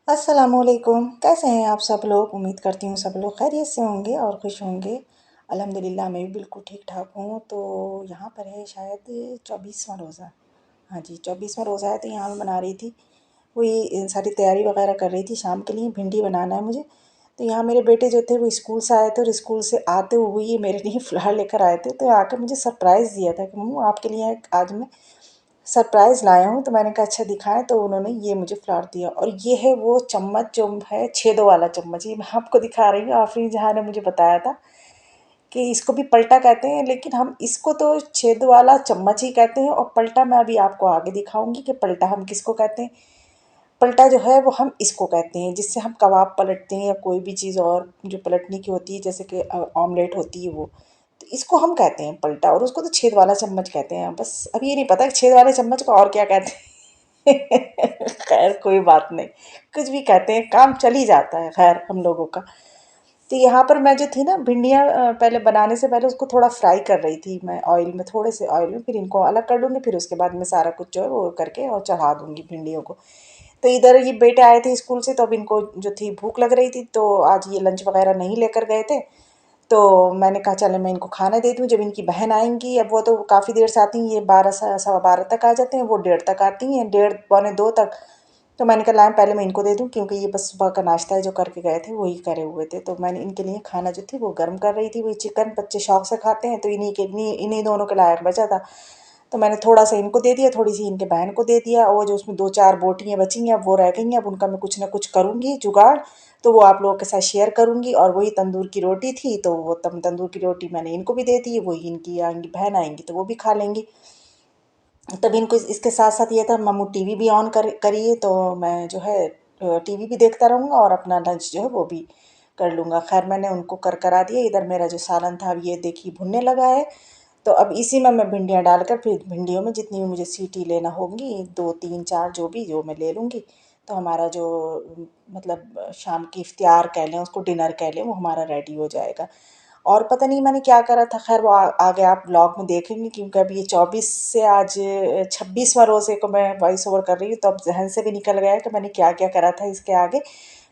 अस्सलामुअलैकुम। कैसे हैं आप सब लोग? उम्मीद करती हूँ सब लोग खैरियत से होंगे और खुश होंगे। अल्हम्दुलिल्लाह मैं भी बिल्कुल ठीक ठाक हूँ। तो यहाँ पर है शायद 24वां रोज़ा। हाँ जी, 24वां रोज़ा है, तो यहाँ मैं बना रही थी। वही सारी तैयारी वगैरह कर रही थी शाम के लिए। भिंडी बनाना है मुझे। तो यहाँ मेरे बेटे जो थे वो स्कूल से आए थे, और स्कूल से आते हुए ये मेरे लिए फ़्लावर लेकर आए थे। तो आकर मुझे सरप्राइज़ दिया था कि मम्मू आपके लिए आज मैं सरप्राइज़ लाया हूँ। तो मैंने कहा अच्छा दिखाएँ, तो उन्होंने ये मुझे फ्लावर दिया, और ये है वो चम्मच जो है छेदों वाला चम्मच। ये मैं आपको दिखा रही हूँ। आफरीन जहाँ ने मुझे बताया था कि इसको भी पलटा कहते हैं, लेकिन हम इसको तो छेद वाला चम्मच ही कहते हैं, और पलटा मैं अभी आपको आगे दिखाऊंगी कि पलटा हम किसको कहते हैं। पलटा जो है वो हम इसको कहते हैं जिससे हम कबाब पलटते हैं, या कोई भी चीज़ और जो पलटने की होती है, जैसे कि ऑमलेट होती है वो। तो इसको हम कहते हैं पलटा, और उसको तो छेद वाला चम्मच कहते हैं। बस अब ये नहीं पता कि छेद वाले चम्मच को और क्या कहते हैं। खैर कोई बात नहीं, कुछ भी कहते हैं, काम चल ही जाता है खैर हम लोगों का। तो यहाँ पर मैं जो थी ना भिंडियाँ, पहले बनाने से पहले उसको थोड़ा फ्राई कर रही थी मैं ऑयल में, थोड़े से ऑयल में। फिर इनको अलग कर लूँगी, फिर उसके बाद मैं सारा कुछ जो है वो करके और चढ़ा दूँगी भिंडियों को। तो इधर ये बेटे आए थे स्कूल से, तो अब इनको जो थी भूख लग रही थी, तो आज ये लंच वगैरह नहीं लेकर गए थे। तो मैंने कहा चलो मैं इनको खाना दे दूँ। जब इनकी बहन आएंगी, अब वो तो काफ़ी देर से आती हैं, ये 12 सवा 12 तक आ जाते हैं, वो 1:30 तक आती हैं, 1:30 पौने 2 तक। तो मैंने कहा लाएं पहले मैं इनको दे दूँ, क्योंकि ये बस सुबह का नाश्ता है जो करके गए थे वही करे हुए थे। तो मैंने इनके लिए खाना जो थी वो गर्म कर रही थी। वही चिकन बच्चे शौक से खाते हैं, तो इन्हीं दोनों के लायक बचा था। तो मैंने थोड़ा सा इनको दे दिया, थोड़ी सी इनके बहन को दे दिया, और वो जो उसमें 2-4 बोटियाँ बची हैं अब वो रह गई हैं। अब उनका मैं कुछ ना कुछ करूँगी जुगाड़, तो वो आप लोगों के साथ शेयर करूँगी। और वही तंदूर की रोटी थी, तो वो तंदूर की रोटी मैंने इनको भी दे दी। वही इनकी आएंगी बहन आएंगी तो वो भी खा लेंगी। तभी इनको इसके साथ साथ ये था मम्मू टीवी भी ऑन करिए, तो मैं जो है टीवी भी देखता रहूँगा और अपना लंच जो है वो भी कर लूँगा। खैर मैंने उनको करा दिया। इधर मेरा जो सालन था अब ये देखिए भुनने लगा है। तो अब इसी में मैं भिंडियाँ डालकर, फिर भिंडियों में जितनी भी मुझे सीटी लेना होंगी, 2 3 4 जो भी जो मैं ले लूँगी, तो हमारा जो मतलब शाम की इफ्तियार कह लें, उसको डिनर कह लें, वो हमारा रेडी हो जाएगा। और पता नहीं मैंने क्या करा था, खैर वो आगे आप ब्लॉग में देखेंगे, क्योंकि अभी ये 24 से आज 26वां रोज़े को मैं वॉइस ओवर कर रही हूँ, तो अब जहन से भी निकल गया है कि मैंने क्या क्या करा था इसके आगे।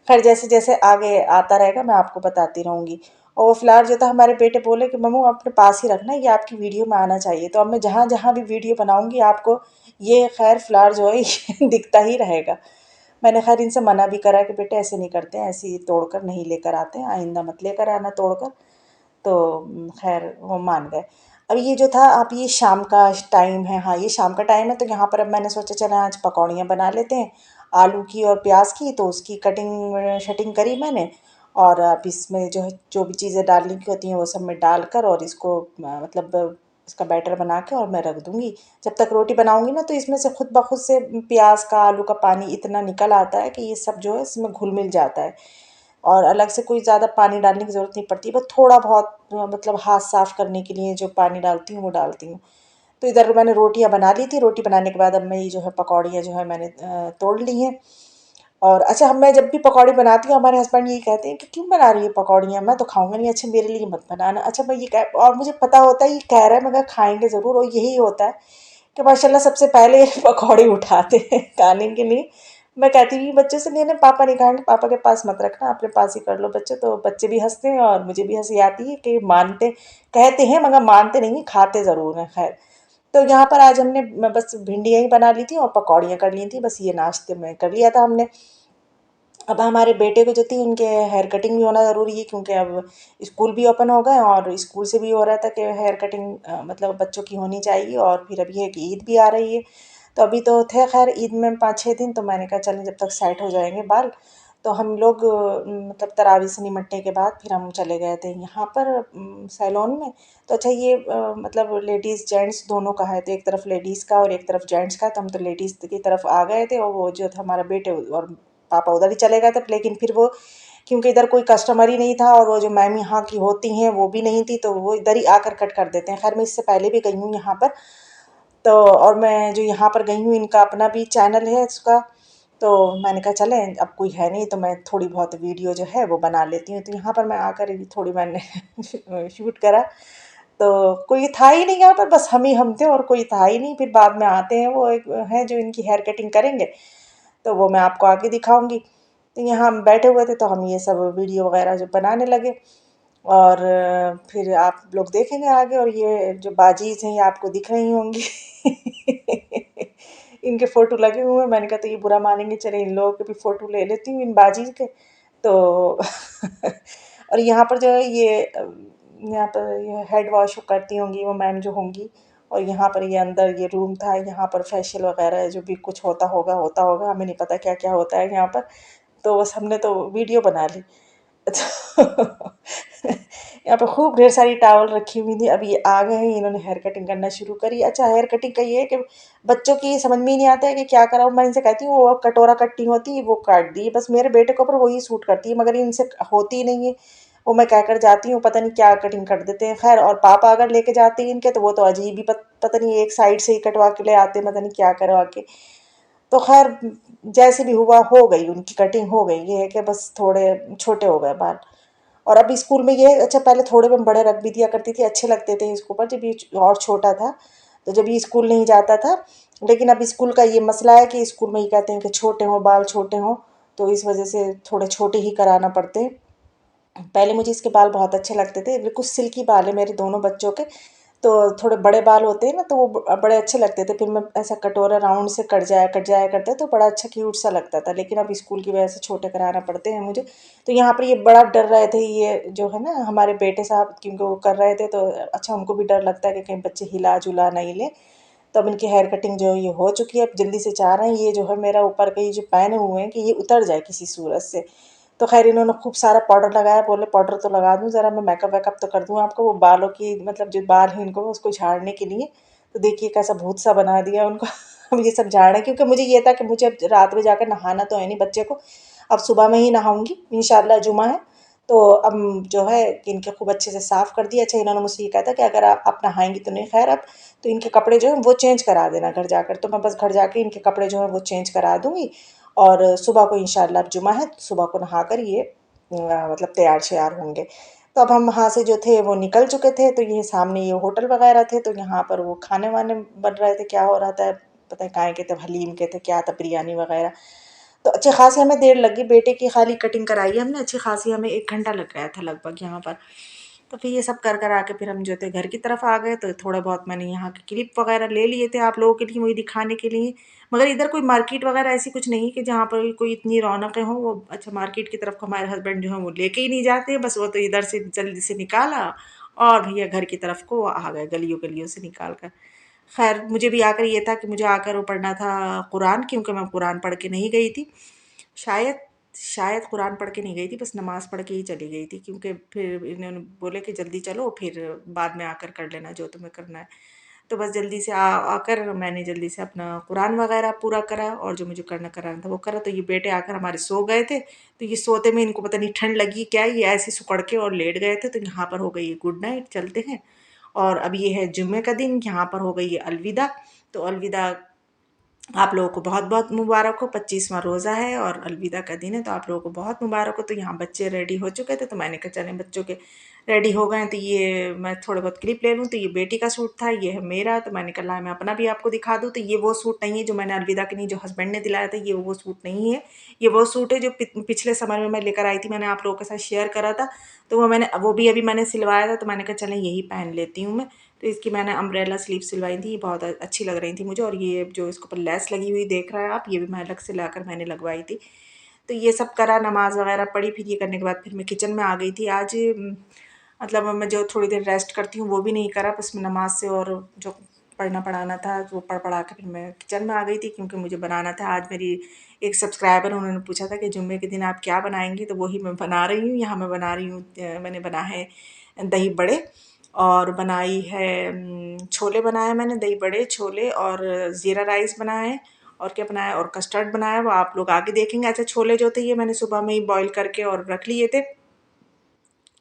खैर जैसे जैसे आगे आता रहेगा मैं आपको बताती रहूँगी। और वो फ्लावर जो था, हमारे बेटे बोले कि मम्मू अपने पास ही रखना, ये आपकी वीडियो में आना चाहिए। तो अब मैं जहाँ जहाँ भी वीडियो बनाऊँगी आपको ये खैर फ्लावर जो है ये दिखता ही रहेगा। मैंने खैर इनसे मना भी करा कि बेटे ऐसे नहीं करते हैं, ऐसे ही तोड़कर नहीं लेकर आते हैं, आइंदा मत लेकर आना तोड़कर। तो खैर वो मान गए। अब ये जो था, अब ये शाम का टाइम है, हाँ ये शाम का टाइम है, तो यहाँ पर अब मैंने सोचा चला आज पकौड़ियाँ बना लेते हैं आलू की और प्याज की। तो उसकी कटिंग शटिंग करी मैंने, और अब इसमें जो है जो भी चीज़ें डालने की होती हैं वो सब मैं डालकर, और इसको मतलब इसका बैटर बना के और मैं रख दूँगी। जब तक रोटी बनाऊँगी ना, तो इसमें से खुद ब खुद से प्याज का आलू का पानी इतना निकल आता है कि ये सब जो है इसमें घुल मिल जाता है, और अलग से कोई ज़्यादा पानी डालने की ज़रूरत नहीं पड़ती। बस थोड़ा बहुत मतलब हाथ साफ़ करने के लिए जो पानी डालती हूँ वो डालती हूँ। तो इधर मैंने रोटियाँ बना ली थी। रोटी बनाने के बाद अब मैं ये जो है पकौड़ियाँ जो है मैंने तोड़ ली हैं। और अच्छा, हम मैं जब भी पकौड़ी बनाती हूँ हमारे हस्बैंड यही कहते हैं कि क्यों बना रही है पकौड़ियाँ, मैं तो खाऊंगा नहीं। अच्छा मेरे लिए मत बनाना। अच्छा मैं ये कह, और मुझे पता होता है ये कह रहा है मगर खाएंगे ज़रूर, और यही होता है कि माशाल्लाह सबसे पहले पकौड़े उठाते हैं खाने के लिए। मैं कहती हूँ बच्चों से नहीं नहीं पापा नहीं खाएंगे, पापा के पास मत रखना, अपने पास ही कर लो बच्चे। तो बच्चे भी हंसते हैं और मुझे भी हंसी आती है कि मानते कहते हैं मगर मानते नहीं, खाते ज़रूर हैं। खैर तो यहाँ पर आज हमने बस भिंडियाँ ही बना ली थी और पकौड़ियाँ कर ली थी, बस ये नाश्ते में कर लिया था हमने। अब हमारे बेटे को जो थी उनके हेयर कटिंग भी होना ज़रूरी है, क्योंकि अब स्कूल भी ओपन हो गए, और स्कूल से भी हो रहा था कि हेयर कटिंग मतलब बच्चों की होनी चाहिए। और फिर अभी है कि ईद भी आ रही है, तो अभी तो थे खैर ईद में 5-6 दिन। तो मैंने कहा चलें जब तक सेट हो जाएंगे बाल, तो हम लोग मतलब तरावी से निमटने के बाद फिर हम चले गए थे यहाँ पर सैलून में। तो अच्छा ये मतलब लेडीज़ जेंट्स दोनों का है, तो एक तरफ लेडीज़ का और एक तरफ जेंट्स का। तो हम तो लेडीज़ की तरफ आ गए थे, और वो जो था हमारा बेटे और पापा उधर ही चले गए थे। लेकिन फिर वो क्योंकि इधर कोई कस्टमर ही नहीं था, और वो जो मैम यहाँ की होती हैं वो भी नहीं थी, तो वो इधर ही आकर कट कर देते हैं। खैर मैं इससे पहले भी गई हूँ यहाँ पर। तो और मैं जो यहाँ पर गई हूँ इनका अपना भी चैनल है इसका। तो मैंने कहा चलें अब कोई है नहीं, तो मैं थोड़ी बहुत वीडियो जो है वो बना लेती हूँ। तो यहाँ पर मैं आकर ही थोड़ी मैंने शूट करा। तो कोई था ही नहीं यहाँ पर, बस हम थे और कोई था ही नहीं। फिर बाद में आते हैं वो एक है जो इनकी हेयर कटिंग करेंगे, तो वो मैं आपको आगे दिखाऊंगी। तो यहाँ हम बैठे हुए थे तो हम ये सब वीडियो वगैरह जो बनाने लगे। और फिर आप लोग देखेंगे आगे, और ये जो बाजीज़ हैं ये आपको दिख रही होंगी। इनके फ़ोटो लगे हुए हैं, मैंने कहा तो ये बुरा मानेंगे, चले इन लोगों के भी फ़ोटो ले लेती हूँ इन बाजीज़ के। तो और यहाँ पर जो है ये यहाँ पर ये हेड वॉश करती होंगी वो मैम जो होंगी। और यहाँ पर ये अंदर ये रूम था, यहाँ पर फेशियल वगैरह जो भी कुछ होता होगा, हमें नहीं पता क्या-क्या होता है यहाँ पर। तो बस हमने तो वीडियो बना ली। तो यहाँ पे खूब ढेर सारी टॉवल रखी हुई थी। अब ये आ गए हैं, इन्होंने हेयर कटिंग करना शुरू करी। अच्छा, हेयर कटिंग का ये है कि बच्चों की समझ में ही नहीं आता है कि क्या कराऊँ। मैं इनसे कहती हूँ वो कटोरा कट्टी होती है वो काट दी, बस मेरे बेटे के ऊपर वही सूट करती है, मगर इनसे होती ही नहीं है। वो मैं कहकर जाती हूँ, पता नहीं क्या कटिंग कर देते हैं। खैर, और पापा अगर लेके जाते हैं इनके तो वो तो अजीब ही पता नहीं एक साइड से ही कटवा के ले आते हैं, पता नहीं क्या करवा के। तो खैर, जैसे भी हुआ हो गई, उनकी कटिंग हो गई। ये है कि बस थोड़े छोटे हो गए बाल। और अब स्कूल में ये अच्छा, पहले थोड़े मैं बड़े रख भी दिया करती थी, अच्छे लगते थे इसके ऊपर जब ये और छोटा था, तो जब ये स्कूल नहीं जाता था। लेकिन अब स्कूल का ये मसला है कि स्कूल में ये कहते हैं कि छोटे हों बाल, छोटे हों, तो इस वजह से थोड़े छोटे ही कराना पड़ते हैं। पहले मुझे इसके बाल बहुत अच्छे लगते थे, बिल्कुल सिल्की बाल है मेरे दोनों बच्चों के। तो थोड़े बड़े बाल होते हैं ना, तो वो बड़े अच्छे लगते थे। फिर मैं ऐसा कटोरा राउंड से कट जाया करता, तो बड़ा अच्छा क्यूट सा लगता था। लेकिन अब स्कूल की वजह से छोटे कराना पड़ते हैं मुझे। तो यहाँ पर ये बड़ा डर रहे थे, ये जो है ना हमारे बेटे साहब, क्योंकि वो कर रहे थे तो अच्छा उनको भी डर लगता है कि कहीं बच्चे हिला जुला नहीं ले। तो अब इनकी हेयर कटिंग जो है ये हो चुकी है। अब जल्दी से चाह रहे हैं ये जो है मेरा ऊपर के ये जो पहने हुए हैं कि ये उतर जाए किसी सूरत से। तो खैर, इन्होंने खूब सारा पाउडर लगाया, बोले पाउडर तो लगा दूँ ज़रा, मैं मेकअप वेकअप तो कर दूँ आपको। वो बालों की मतलब जो बाल हैं इनको उसको झाड़ने के लिए, तो देखिए कैसा भूत सा बना दिया उनको। अब ये सब झाड़ है, क्योंकि मुझे ये था कि मुझे अब रात में जाकर नहाना तो है नहीं बच्चे को, अब सुबह में ही नहाऊंगी इंशाल्लाह, जुमा है। तो अब जो है कि इनके खूब अच्छे से साफ़ कर दिया। अच्छा, इन्होंने मुझसे ये कहा था कि अगर आप नहाएंगी तो नहीं, खैर अब तो इनके कपड़े जो हैं वो चेंज करा देना घर जाकर। तो मैं बस घर जाके इनके कपड़े जो हैं वो चेंज करा दूँगी। और सुबह को इंशाल्लाह अब जुमा है, तो सुबह को नहाकर ये मतलब तैयार श्यार होंगे। तो अब हम वहाँ से जो थे वो निकल चुके थे, तो ये सामने ये होटल वगैरह थे, तो यहाँ पर वो खाने वाने बन रहे थे, क्या हो रहा था पता है, काय के थे, हलीम के थे, क्या था, बिरयानी वगैरह। तो अच्छी खासी हमें देर लगी, बेटे की खाली कटिंग कराई हमने, अच्छी खासी हमें 1 घंटा लग गया था लगभग यहाँ पर। तो फिर ये सब कर कर आके फिर हम जो थे घर की तरफ आ गए। तो थोड़ा बहुत मैंने यहाँ के क्लिप वगैरह ले लिए थे आप लोगों के लिए, वही दिखाने के लिए। मगर इधर कोई मार्केट वगैरह ऐसी कुछ नहीं कि जहाँ पर कोई इतनी रौनकें हों। वो अच्छा, मार्केट की तरफ हमारे हस्बैंड जो हैं वो लेके ही नहीं जाते, बस वो तो इधर से जल्दी से निकाला और भैया घर की तरफ को आ गए, गलियों गलियों से निकाल कर। खैर, मुझे भी आकर ये था कि मुझे आकर वो पढ़ना था कुरान, क्योंकि मैं कुरान पढ़ के नहीं गई थी। शायद शायद कुरान पढ़ के नहीं गई थी, बस नमाज़ पढ़ के ही चली गई थी, क्योंकि फिर इन्होंने बोले कि जल्दी चलो, फिर बाद में आकर कर लेना जो तुम्हें करना है। तो बस जल्दी से आकर मैंने जल्दी से अपना कुरान वगैरह पूरा करा, और जो मुझे कराना था वो करा। तो ये बेटे आकर हमारे सो गए थे, तो ये सोते में इनको पता नहीं ठंड लगी क्या, ये ऐसे सिकुड़ के और लेट गए थे। तो यहाँ पर हो गई है गुड नाइट, चलते हैं। और अब ये है जुम्मे का दिन, यहाँ पर हो गई है अलविदा। तो अलविदा, आप लोगों को बहुत बहुत मुबारक हो, 25वां रोज़ा है और अलविदा का दिन है, तो आप लोगों को बहुत मुबारक हो। तो यहाँ बच्चे रेडी हो चुके थे, तो मैंने कहा चलें बच्चों के रेडी हो गए हैं, तो ये मैं थोड़े बहुत क्लिप ले लूँ। तो ये बेटी का सूट था, ये है मेरा, तो मैंने कहा मैं अपना भी आपको दिखा दूँ। तो ये वो सूट नहीं है जो मैंने अलविदा के लिए जो हस्बैंड ने दिलाया था, ये वो सूट नहीं है। ये वो सूट है जो पिछले समर में मैं लेकर आई थी, मैंने आप लोगों के साथ शेयर करा था। तो वो भी अभी मैंने सिलवाया था, तो मैंने कहा चलें यही पहन लेती हूँ मैं। तो इसकी मैंने अम्ब्रेला स्लीव सिलवाई थी, बहुत अच्छी लग रही थी मुझे। और ये जो इसके ऊपर लेस लगी हुई देख रहे हैं आप, ये भी मैं अलग से लाकर मैंने लगवाई थी। तो ये सब करा, नमाज़ वगैरह पढ़ी, फिर ये करने के बाद फिर मैं किचन में आ गई थी आज। मतलब मैं जो थोड़ी देर रेस्ट करती हूँ वो भी नहीं करा, बस मैं नमाज से और जो पढ़ना पढ़ाना था वो पढ़ पढ़ा के फिर मैं किचन में आ गई थी, क्योंकि मुझे बनाना था। आज मेरी एक सब्सक्राइबर, उन्होंने पूछा था कि जुम्मे के दिन आप क्या बनाएंगी, तो वही मैं बना रही हूँ। यहाँ मैं बना रही हूँ, मैंने बना है दही बड़े, और बनाई है छोले बनाए हैं मैंने, दही बड़े, छोले और ज़ीरा राइस बनाए हैं। और क्या बनाया, और कस्टर्ड बनाया, वो आप लोग आगे देखेंगे। अच्छा, छोले जो थे ये मैंने सुबह में ही बॉईल करके और रख लिए थे,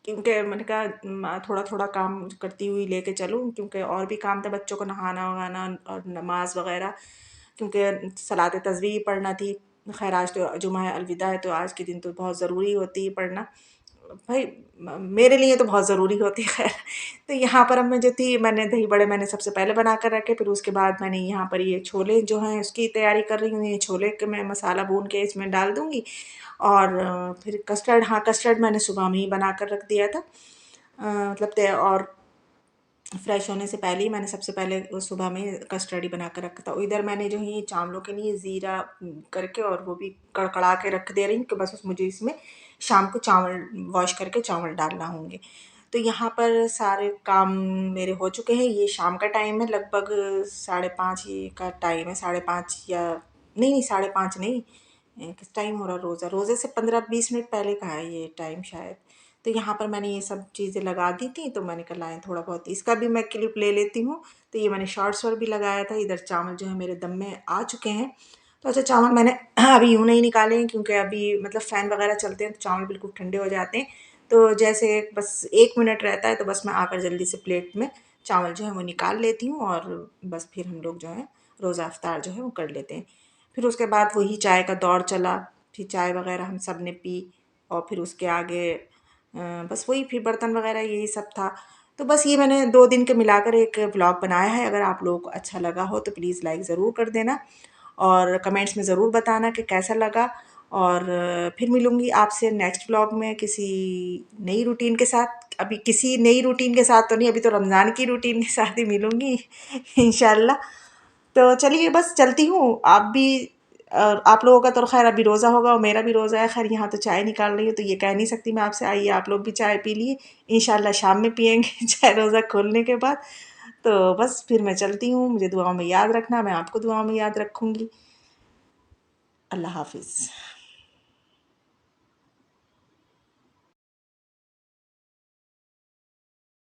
क्योंकि मैंने कहा थोड़ा थोड़ा काम करती हुई लेके चलूँ, क्योंकि और भी काम था, बच्चों को नहाना वहाना और नमाज वगैरह, क्योंकि सलात तस्बीह पढ़ना थी। खैर, आज तो जुमा है, अलविदा है, तो आज के दिन तो बहुत ज़रूरी होती है पढ़ना। भाई मेरे लिए तो बहुत ज़रूरी होती है खैर। तो यहाँ पर अब मैं जो थी मैंने दही बड़े मैंने सबसे पहले बना कर रखे, फिर उसके बाद मैंने यहाँ पर ये छोले जो हैं उसकी तैयारी कर रही हूँ। ये छोले के मैं मसाला भून के इसमें डाल दूँगी और फिर कस्टर्ड, हाँ कस्टर्ड मैंने सुबह में ही बना कर रख दिया था। मतलब और फ्रेश होने से पहले ही मैंने सबसे पहले वो सुबह में कस्टर्ड ही बना कर रखा था। इधर मैंने जो है ये चावलों के लिए ज़ीरा करके और वो भी कड़कड़ा के रख दे रही हूँ कि बस मुझे इसमें शाम को चावल वॉश करके चावल डालना होंगे। तो यहाँ पर सारे काम मेरे हो चुके हैं। ये शाम का टाइम है, लगभग 5:30 ये का टाइम है, 5:30 या नहीं 5:30 नहीं, किस टाइम हो रहा रोज़ा, रोज़े से 15-20 मिनट पहले का है ये टाइम शायद। तो यहाँ पर मैंने ये सब चीज़ें लगा दी थी, तो मैंने कहा लाएँ थोड़ा बहुत इसका भी मैं क्लिप ले लेती हूँ। तो ये मैंने शॉर्ट्स पर भी लगाया था। इधर चावल जो है मेरे दम में आ चुके हैं। तो अच्छा चावल मैंने अभी यूँ नहीं निकाले हैं क्योंकि अभी मतलब फ़ैन वगैरह चलते हैं तो चावल बिल्कुल ठंडे हो जाते हैं। तो जैसे बस 1 मिनट रहता है तो बस मैं आकर जल्दी से प्लेट में चावल जो है वो निकाल लेती हूँ और बस फिर हम लोग जो है रोज़ा इफ्तार जो है वो कर लेते हैं। फिर उसके बाद वही चाय का दौर चला, फिर चाय वगैरह हम सब ने पी और फिर उसके आगे बस वही फिर बर्तन वगैरह यही सब था। तो बस ये मैंने 2 दिन के मिलाकर एक व्लॉग बनाया है। अगर आप लोगों को अच्छा लगा हो तो प्लीज़ लाइक ज़रूर कर देना और कमेंट्स में ज़रूर बताना कि कैसा लगा। और फिर मिलूँगी आपसे नेक्स्ट व्लॉग में किसी नई रूटीन के साथ। अभी किसी नई रूटीन के साथ तो नहीं, अभी तो रमज़ान की रूटीन के साथ ही मिलूँगी इंशाल्लाह। तो चलिए बस चलती हूँ, आप भी और आप लोगों का तो ख़ैर अभी रोज़ा होगा और मेरा भी रोज़ा है। ख़ैर यहाँ तो चाय निकाल रही हूँ तो ये कह नहीं सकती मैं आपसे आइए आप लोग भी चाय पी लिए। इंशाल्लाह शाम में पिएँगे चाय रोज़ा खोलने के बाद। तो बस फिर मैं चलती हूँ, मुझे दुआओं में याद रखना, मैं आपको दुआओं में याद रखूँगी। अल्लाह हाफ़िज़।